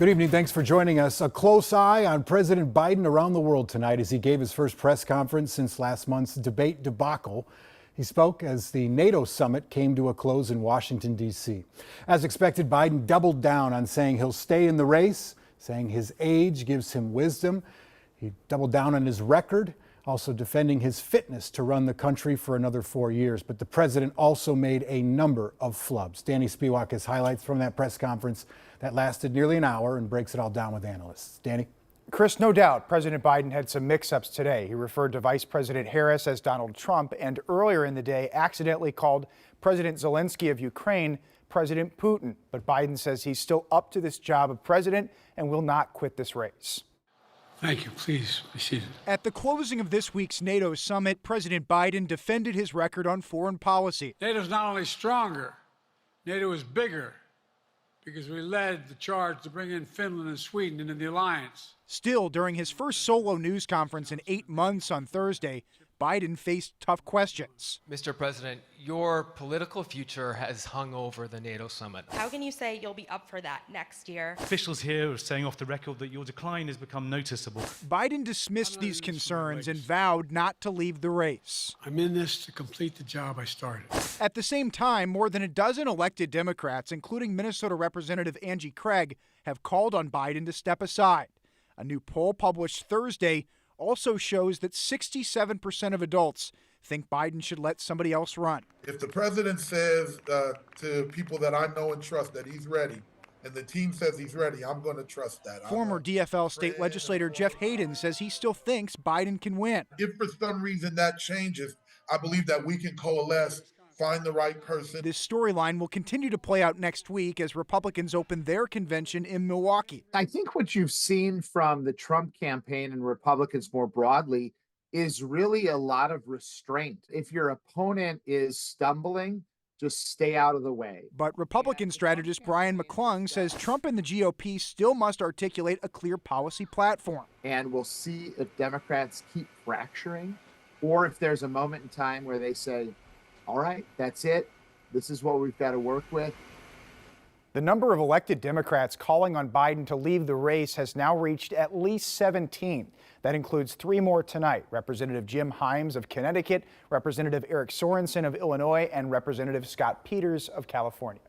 Good evening. Thanks for joining us. A close eye on President Biden around the world tonight as he gave his first press conference since last month's debate debacle. He spoke as the NATO summit came to a close in Washington, D.C. As expected, Biden doubled down on saying he'll stay in the race, saying his age gives him wisdom. He doubled down on his record, also defending his fitness to run the country for another 4 years. But the president also made a number of flubs. Danny Spiewak has highlights from that press conference that lasted nearly an hour and breaks it all down with analysts. Danny? Chris, no doubt President Biden had some mix-ups today. He referred to Vice President Harris as Donald Trump and earlier in the day accidentally called President Zelensky of Ukraine President Putin. But Biden says he's still up to this job of president and will not quit this race. Thank you. Please be seated. At the closing of this week's NATO summit, President Biden defended his record on foreign policy. NATO's not only stronger, NATO is bigger because we led the charge to bring in Finland and Sweden into the alliance. Still, during his first solo news conference in 8 months on Thursday, Biden faced tough questions. Mr. President, your political future has hung over the NATO summit. How can you say you'll be up for that next year? Officials here are saying off the record that your decline has become noticeable. Biden dismissed these concerns and vowed not to leave the race. I'm in this to complete the job I started. At the same time, more than a dozen elected Democrats, including Minnesota Representative Angie Craig, have called on Biden to step aside. A new poll published Thursday also shows that 67% of adults think Biden should let somebody else run. If the president says to people that I know and trust that he's ready, and the team says he's ready, I'm going to trust that. Former DFL state legislator Jeff Hayden says he still thinks Biden can win. If for some reason that changes, I believe that we can coalesce, find the right person. This storyline will continue to play out next week as Republicans open their convention in Milwaukee. I think what you've seen from the Trump campaign and Republicans more broadly is really a lot of restraint. If your opponent is stumbling, just stay out of the way. But Republican strategist Brian McClung says Trump and the GOP still must articulate a clear policy platform. And we'll see if Democrats keep fracturing or if there's a moment in time where they say, all right, that's it. This is what we've got to work with. The number of elected Democrats calling on Biden to leave the race has now reached at least 17. That includes 3 more tonight. Representative Jim Himes of Connecticut, Representative Eric Sorensen of Illinois, and Representative Scott Peters of California.